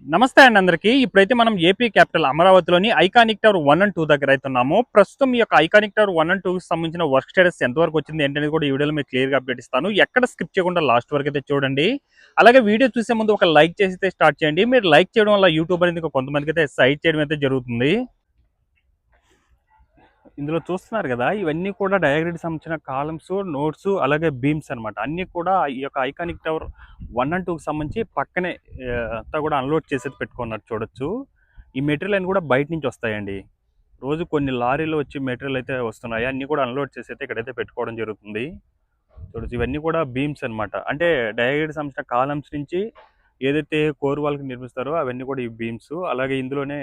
నమస్తే అండి అందరికీ. ఇప్పుడైతే మనం ఏపీ క్యాపిటల్ అమరావతిలోని ఐకానిక్ టవర్ 1 అండ్ 2 దగ్గర అయితే ఉన్నాము. ప్రస్తుతం ఈ యొక్క ఐకానిక్ టవర్ 1 అండ్ 2కి సంబంధించిన వర్క్ స్టేటస్ ఎంతవరకు వచ్చింది ఏంటనేది కూడా ఈ వీడియోలో మీకు క్లియర్‌గా అప్డేట్ ఇస్తాను. ఎక్కడ స్కిప్ చేయకుండా లాస్ట్ వరకు అయితే చూడండి. అలాగే వీడియో చూసే ముందు ఒక లైక్ చేసి అయితే స్టార్ట్ చేయండి. మీరు లైక్ చేయడం వల్ల యూట్యూబ్ అనేది కొంతమందికి అయితే సైట్ చేయడం అయితే జరుగుతుంది. ఇందులో చూస్తున్నారు కదా, ఇవన్నీ కూడా డయాగ్రిడ్ సంబంధించిన కాలమ్స్, నోట్స్, అలాగే బీమ్స్ అన్నమాట. అన్నీ కూడా ఈ యొక్క ఐకానిక్ టవర్ 1 అండ్ 2కి సంబంధించి పక్కనే అంతా కూడా అన్లోడ్ చేసేది పెట్టుకున్నారు చూడొచ్చు. ఈ మెటీరియల్ అన్ని కూడా బయట నుంచి వస్తాయండి. రోజు కొన్ని లారీలు వచ్చి మెటీరియల్ అయితే వస్తున్నాయి. అన్నీ కూడా అన్లోడ్ చేసి అయితే ఇక్కడైతే పెట్టుకోవడం జరుగుతుంది. చూడొచ్చు, ఇవన్నీ కూడా బీమ్స్ అన్నమాట. అంటే డయాగ్రిడ్ సంబంధించిన కాలమ్స్ నుంచి ఏదైతే కోర్ వాల్కి నిర్మిస్తారో అవన్నీ కూడా ఈ బీమ్స్. అలాగే ఇందులోనే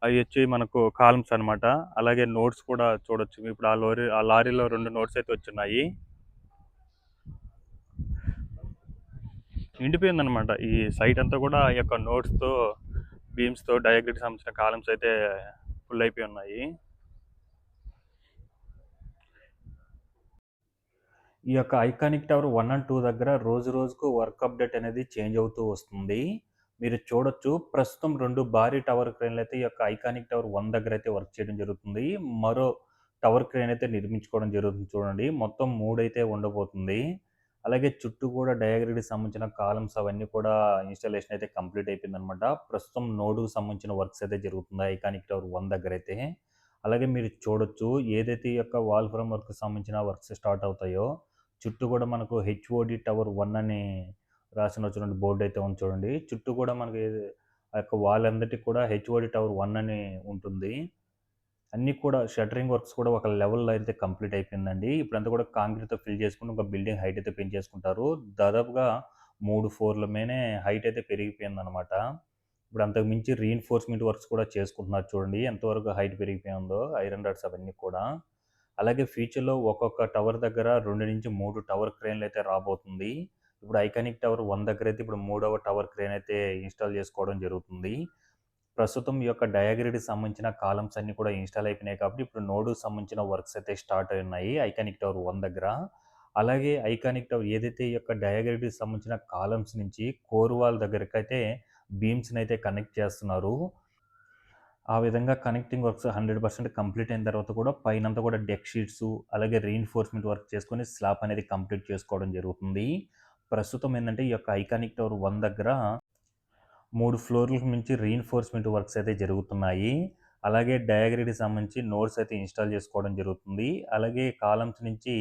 అవి వచ్చి మనకు కాలమ్స్ అన్నమాట. అలాగే నోట్స్ కూడా చూడొచ్చు. ఇప్పుడు ఆ లారీలో 2 నోట్స్ అయితే వచ్చున్నాయి. నిండిపోయిందనమాట. ఈ సైట్ అంతా కూడా ఈ యొక్క నోట్స్‌తో, బీమ్స్‌తో, డయాగ్రిడ్‌కి సంబంధించిన కాలమ్స్ అయితే ఫుల్ అయిపోయి ఉన్నాయి. ఈ యొక్క ఐకానిక్ టవర్ 1 అండ్ 2 దగ్గర రోజు రోజుకు వర్క్ అప్డేట్ అనేది చేంజ్ అవుతూ వస్తుంది. మీరు చూడొచ్చు, ప్రస్తుతం 2 భారీ టవర్ క్రేన్లు అయితే ఈ యొక్క ఐకానిక్ టవర్ 1 దగ్గర అయితే వర్క్ చేయడం జరుగుతుంది. మరో టవర్ క్రేన్ అయితే నిర్మించుకోవడం జరుగుతుంది చూడండి. మొత్తం 3 అయితే ఉండబోతుంది. అలాగే చుట్టూ కూడా డయాగ్రిడ్‌కి సంబంధించిన కాలమ్స్ అవన్నీ కూడా ఇన్‌స్టాలేషన్ అయితే కంప్లీట్ అయిపోయిందనమాట. ప్రస్తుతం నోడ్‌కి సంబంధించిన వర్క్స్ అయితే జరుగుతుంది ఐకానిక్ టవర్ 1 దగ్గరైతే. అలాగే మీరు చూడొచ్చు, ఏదైతే ఈ యొక్క వాల్ ఫ్రేమ్ వర్క్‌కి సంబంధించిన వర్క్స్ స్టార్ట్ అవుతాయో, చుట్టూ కూడా మనకు హెచ్ఓడి టవర్ 1 అని రాసిన చూడండి, బోర్డు అయితే ఉంది చూడండి. చుట్టూ కూడా మనకి ఆ యొక్క వాల్ అందరికి కూడా హెచ్ఓడి టవర్ 1 అని ఉంటుంది. అన్నీ కూడా షట్టరింగ్ వర్క్స్ కూడా ఒక లెవెల్‌లో అయితే కంప్లీట్ అయిపోయిందండి. ఇప్పుడంతా కూడా కాంక్రీట్‌తో ఫిల్ చేసుకొని ఒక బిల్డింగ్ హైట్ అయితే పెంచేసుకుంటారు. దాదాపుగా 3 ఫ్లోర్‌ల మీనే హైట్ అయితే పెరిగిపోయిందనమాట. ఇప్పుడు అంతకు మించి రీఇన్ఫోర్స్‌మెంట్ వర్క్స్ కూడా చేసుకుంటున్నారు చూడండి. ఎంతవరకు హైట్ పెరిగిపోయిందో ఐరన్ రాడ్స్ అవన్నీ కూడా. అలాగే ఫ్యూచర్‌లో ఒక్కొక్క టవర్ దగ్గర 2-3 టవర్ క్రేన్‌లు అయితే రాబోతుంది. ఇప్పుడు ఐకానిక్ టవర్ 1 దగ్గరైతే ఇప్పుడు మూడవ టవర్ క్రేన్ అయితే ఇన్‌స్టాల్ చేసుకోవడం జరుగుతుంది. ప్రస్తుతం ఈ యొక్క డయాగ్రిడ్‌కి సంబంధించిన కాలమ్స్ అన్నీ కూడా ఇన్‌స్టాల్ అయిపోయినాయి కాబట్టి ఇప్పుడు నోడ్‌కి సంబంధించిన వర్క్స్ అయితే స్టార్ట్ అయ్యున్నాయి ఐకానిక్ టవర్ 1 దగ్గర. అలాగే ఐకానిక్ టవర్ ఏదైతే ఈ యొక్క డయాగ్రిడ్‌కి సంబంధించిన కాలమ్స్ నుంచి కోర్ వాల్ దగ్గరకైతే బీమ్స్‌నైతే కనెక్ట్ చేస్తున్నారు. ఆ విధంగా కనెక్టింగ్ వర్క్స్ 100% కంప్లీట్ అయిన తర్వాత కూడా పైనంతా కూడా డెక్ షీట్స్, అలాగే రీఇన్ఫోర్స్‌మెంట్ వర్క్ చేసుకొని స్లాబ్ అనేది కంప్లీట్ చేసుకోవడం జరుగుతుంది. ప్రస్తుతం ఏందంటే ఈ యొక్క ఐకానిక్ టవర్ 1 దగ్గర 3 ఫ్లోర్‌లకు మించి రీఇన్ఫోర్స్‌మెంట్ వర్క్స్ అయితే జరుగుతున్నాయి. అలాగే డయాగ్రిడ్‌కి సంబంధించి నోడ్స్ అయితే ఇన్‌స్టాల్ చేసుకోవడం జరుగుతుంది. అలాగే కాలమ్స్ నుంచి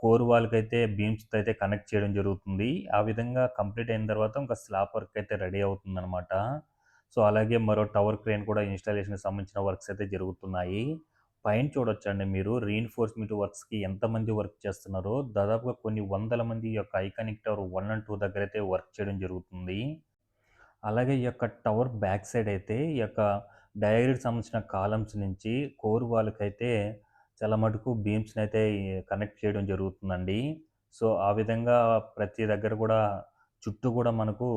కోర్ వాల్‌కైతే బీమ్స్‌తో అయితే కనెక్ట్ చేయడం జరుగుతుంది. ఆ విధంగా కంప్లీట్ అయిన తర్వాత ఇంకా స్లాబ్ వర్క్ అయితే రెడీ అవుతుందనమాట. సో, అలాగే మరో టవర్ క్రేన్ కూడా ఇన్‌స్టాలేషన్‌కి సంబంధించిన వర్క్స్ అయితే జరుగుతున్నాయి. పైన చూడొచ్చండి మీరు, రీఇన్ఫోర్స్‌మెంట్ వర్క్స్‌కి ఎంతమంది వర్క్ చేస్తున్నారో. దాదాపుగా కొన్ని వందల మంది ఈ యొక్క ఐకానిక్ టవర్ 1 అండ్ 2 దగ్గరైతే వర్క్ చేయడం జరుగుతుంది. అలాగే ఈ యొక్క టవర్ బ్యాక్ సైడ్ అయితే ఈ యొక్క డయాగ్రిడ్‌కి సంబంధించిన కాలమ్స్ నుంచి కోర్ వాల్‌కైతే చాలా మటుకు బీమ్స్‌నైతే కనెక్ట్ చేయడం జరుగుతుందండి. సో, ఆ విధంగా ప్రతి దగ్గర కూడా చుట్టూ కూడా మనకు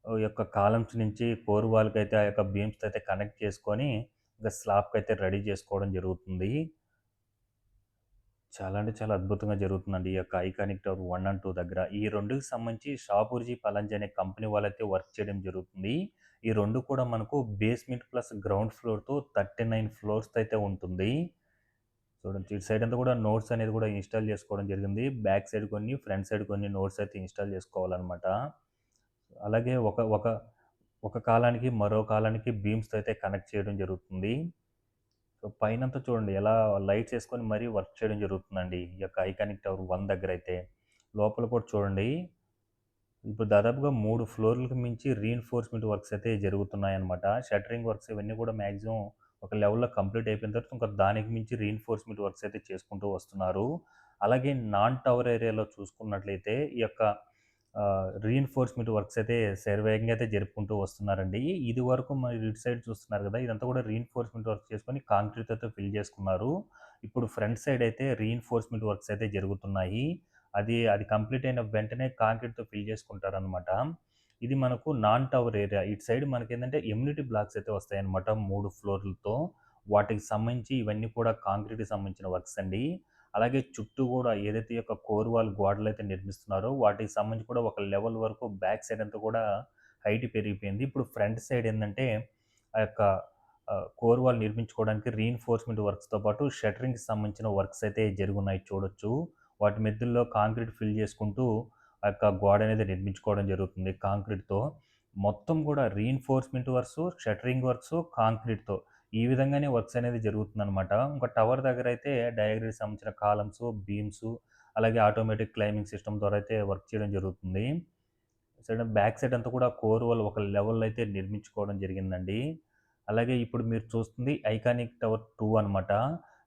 ఈ యొక్క కాలమ్స్ నుంచి కోర్ వాల్‌కైతే ఆ యొక్క బీమ్స్‌తో అయితే కనెక్ట్ చేసుకొని ఇంకా స్లాబ్‌కైతే రెడీ చేసుకోవడం జరుగుతుంది. చాలా అంటే చాలా అద్భుతంగా జరుగుతుందండి ఈ యొక్క ఐకానిక్ టవర్ 1 అండ్ 2 దగ్గర. ఈ 2కి సంబంధించి షాపూర్జీ పలంజీ అనే కంపెనీ వాళ్ళైతే వర్క్ చేయడం జరుగుతుంది. ఈ 2 కూడా మనకు బేస్‌మెంట్ ప్లస్ గ్రౌండ్ ఫ్లోర్‌తో 39 ఫ్లోర్స్‌తో అయితే ఉంటుంది. చూడండి, ఇటు సైడ్ అంతా కూడా నోట్స్ అనేది కూడా ఇన్‌స్టాల్ చేసుకోవడం జరిగింది. బ్యాక్ సైడ్ కొన్ని, ఫ్రంట్ సైడ్ కొన్ని నోట్స్ అయితే ఇన్‌స్టాల్ చేసుకోవాలనమాట. అలాగే ఒక ఒక ఒక కాలానికి మరో కాలానికి బీమ్స్‌తో అయితే కనెక్ట్ చేయడం జరుగుతుంది. సో, పైనంతా చూడండి ఎలా లైట్స్ ఏసుకొని మరీ వర్క్ చేయడం జరుగుతుందండి. ఈ యొక్క ఐకానిక్ టవర్ 1 దగ్గరైతే. లోపల కూడా చూడండి. ఇప్పుడు దాదాపుగా 3 ఫ్లోర్‌లకు మించి రీఇన్ఫోర్స్‌మెంట్ వర్క్స్ అయితే జరుగుతున్నాయన్నమాట. షట్టరింగ్ వర్క్స్ ఇవన్నీ కూడా మాక్సిమం ఒక లెవెల్‌లో కంప్లీట్ అయిపోయిన తర్వాత ఇంకా దానికి మించి రీఇన్ఫోర్స్‌మెంట్ వర్క్స్ అయితే చేసుకుంటూ వస్తున్నారు. అలాగే నాన్ టవర్ ఏరియాలో చూసుకున్నట్లయితే ఈ యొక్క రీఇన్ఫోర్స్‌మెంట్ వర్క్స్ అయితే శరవేగంగా అయితే జరుపుకుంటూ వస్తున్నారండి. ఇదివరకు మరి ఇటు సైడ్ చూస్తున్నారు కదా, ఇదంతా కూడా రీఇన్ఫోర్స్‌మెంట్ వర్క్ చేసుకొని కాంక్రీట్‌తో ఫిల్ చేసుకున్నారు. ఇప్పుడు ఫ్రంట్ సైడ్ అయితే రీఇన్ఫోర్స్‌మెంట్ వర్క్స్ అయితే జరుగుతున్నాయి. అది కంప్లీట్ అయిన వెంటనే కాంక్రీట్‌తో ఫిల్ చేసుకుంటారనమాట. ఇది మనకు నాన్ టవర్ ఏరియా. ఇటు సైడ్ మనకేందంటే ఎమ్యూనిటీ బ్లాక్స్ అయితే వస్తాయన్నమాట 3 ఫ్లోర్‌లతో. వాటికి సంబంధించి ఇవన్నీ కూడా కాంక్రీట్‌కి సంబంధించిన వర్క్స్ అండి. అలాగే చుట్టూ గూడా ఏదైతే ఈ యొక్క కోర్ వాల్ గోడలైతే నిర్మిస్తున్నారో వాటికి సంబంధించి కూడా ఒక లెవెల్ వరకు బ్యాక్ సైడ్ అంతా కూడా హైట్ పెరిగిపోయింది. ఇప్పుడు ఫ్రంట్ సైడ్ ఏందంటే ఆ యొక్క కోర్ వాల్ నిర్మించుకోవడానికి రీఇన్ఫోర్స్‌మెంట్ వర్క్స్‌తో పాటు షట్టరింగ్‌కి సంబంధించిన వర్క్స్ అయితే జరిగున్నాయి చూడొచ్చు. వాటి మిద్దెల్లో కాంక్రీట్ ఫిల్ చేసుకుంటూ ఆ యొక్క గోడ అనేది నిర్మించుకోవడం జరుగుతుంది కాంక్రీట్‌తో. మొత్తం కూడా రీఇన్ఫోర్స్‌మెంట్ వర్క్సు, షట్టరింగ్ వర్క్సు, కాంక్రీట్‌తో ఈ విధంగానే వర్క్స్ అనేది జరుగుతుందనమాట. ఇంకా టవర్ దగ్గరైతే డయాగ్రిడ్‌కి సంబంధించిన కాలమ్సు, బీమ్సు అలాగే ఆటోమేటిక్ క్లైంబింగ్ సిస్టమ్ ద్వారా అయితే వర్క్ చేయడం జరుగుతుంది. బ్యాక్ సైడ్ అంతా కూడా కోర్ వాల్ ఒక లెవెల్‌లో అయితే నిర్మించుకోవడం జరిగిందండి. అలాగే ఇప్పుడు మీరు చూస్తుంది ఐకానిక్ టవర్ 2 అనమాట.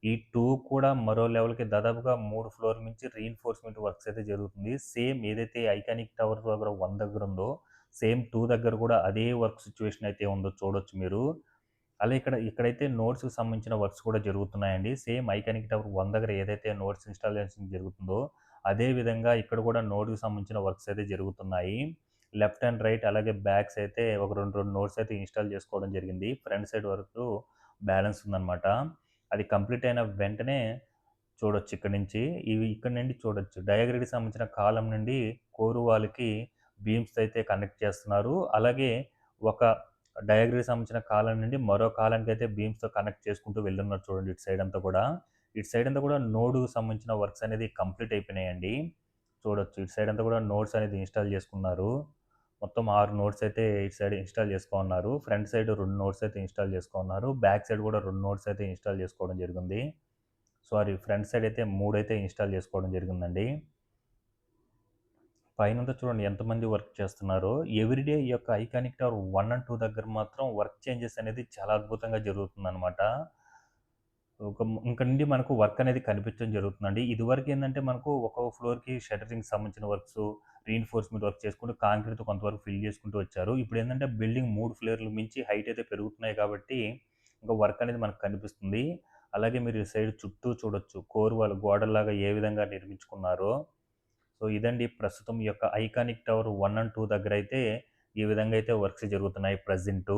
ఈ 2 కూడా మరో లెవెల్‌కి దాదాపుగా 3 ఫ్లోర్‌ల నుంచి రీఇన్ఫోర్స్‌మెంట్ వర్క్స్ అయితే జరుగుతుంది. సేమ్ ఏదైతే ఐకానిక్ టవర్ దగ్గర 1 దగ్గర ఉందో, సేమ్ 2 దగ్గర కూడా అదే వర్క్ సిట్యుయేషన్ అయితే ఉందో చూడొచ్చు మీరు. అలా ఇక్కడైతే నోట్స్‌కి సంబంధించిన వర్క్స్ కూడా జరుగుతున్నాయండి. సేమ్ ఐకానిక్ టవర్ 1 దగ్గర ఏదైతే నోట్స్ ఇన్‌స్టాలేషన్ జరుగుతుందో, అదే విధంగా ఇక్కడ కూడా నోడ్‌కి సంబంధించిన వర్క్స్ అయితే జరుగుతున్నాయి. లెఫ్ట్ అండ్ రైట్ అలాగే బ్యాక్స్ అయితే ఒక 2 నోట్స్ అయితే ఇన్‌స్టాల్ చేసుకోవడం జరిగింది. ఫ్రంట్ సైడ్ వరకు బ్యాలెన్స్ ఉందనమాట. అది కంప్లీట్ అయిన వెంటనే చూడొచ్చు ఇక్కడి నుంచి. ఇవి ఇక్కడి నుండి చూడొచ్చు. డయాగ్రిడ్‌కి సంబంధించిన కాలమ్ నుండి కోర్ వాల్‌కి బీమ్స్ అయితే కనెక్ట్ చేస్తున్నారు. అలాగే ఒక డయాగ్రిడ్‌కి సంబంధించిన కాలమ్ నుండి మరో కాలమ్‌కైతే బీమ్స్‌తో కనెక్ట్ చేసుకుంటూ వెళ్ళున్నారు చూడండి ఇటు సైడ్ అంతా కూడా. ఇటు సైడ్ అంతా కూడా నోడ్‌కి సంబంధించిన వర్క్స్ అనేది కంప్లీట్ అయిపోయినాయండి. చూడొచ్చు. ఇటు సైడ్ అంతా కూడా నోడ్స్ అనేది ఇన్‌స్టాల్ చేసుకున్నారు. మొత్తం 6 నోడ్స్ అయితే ఇటు సైడ్ ఇన్‌స్టాల్ చేసుకోనున్నారు. ఫ్రంట్ సైడ్ 2 నోడ్స్ అయితే ఇన్‌స్టాల్ చేసుకోనున్నారు. బ్యాక్ సైడ్ కూడా 2 నోడ్స్ అయితే ఇన్‌స్టాల్ చేసుకోవడం జరిగింది. సారీ ఫ్రంట్ సైడ్ అయితే 3 అయితే ఇన్‌స్టాల్ చేసుకోవడం జరిగిందండి. పైనంతా చూడండి ఎంతమంది వర్క్ చేస్తున్నారో. ఎవ్రీడే ఈ యొక్క ఐకానిక్ టవర్ 1 అండ్ 2 దగ్గర మాత్రం వర్క్ చేంజెస్ అనేది చాలా అద్భుతంగా జరుగుతుందనమాట. ఇంక నుండి మనకు వర్క్ అనేది కనిపించడం జరుగుతుందండి. ఇదివరకేందంటే మనకు ఒక్కొక్క ఫ్లోర్‌కి షట్టరింగ్‌కి సంబంధించిన వర్క్సు, రీఇన్ఫోర్స్‌మెంట్ వర్క్ చేసుకుంటూ కాంక్రీట్‌తో కొంతవరకు ఫిల్ చేసుకుంటూ వచ్చారు. ఇప్పుడేందంటే బిల్డింగ్ 3 ఫ్లోర్‌లు మించి హైట్ అయితే పెరుగుతున్నాయి కాబట్టి, ఇంకా వర్క్ అనేది మనకు కనిపిస్తుంది. అలాగే మీరు ఈ సైడ్ చుట్టూ చూడొచ్చు. కోర్ వాల్ గోడల్లాగా ఏ విధంగా నిర్మించుకున్నారో. సో, ఇదండి ప్రస్తుతం ఈ యొక్క ఐకానిక్ టవర్ 1 అండ్ 2 దగ్గరైతే ఈ విధంగా అయితే వర్క్స్ జరుగుతున్నాయి ప్రెజెంటు.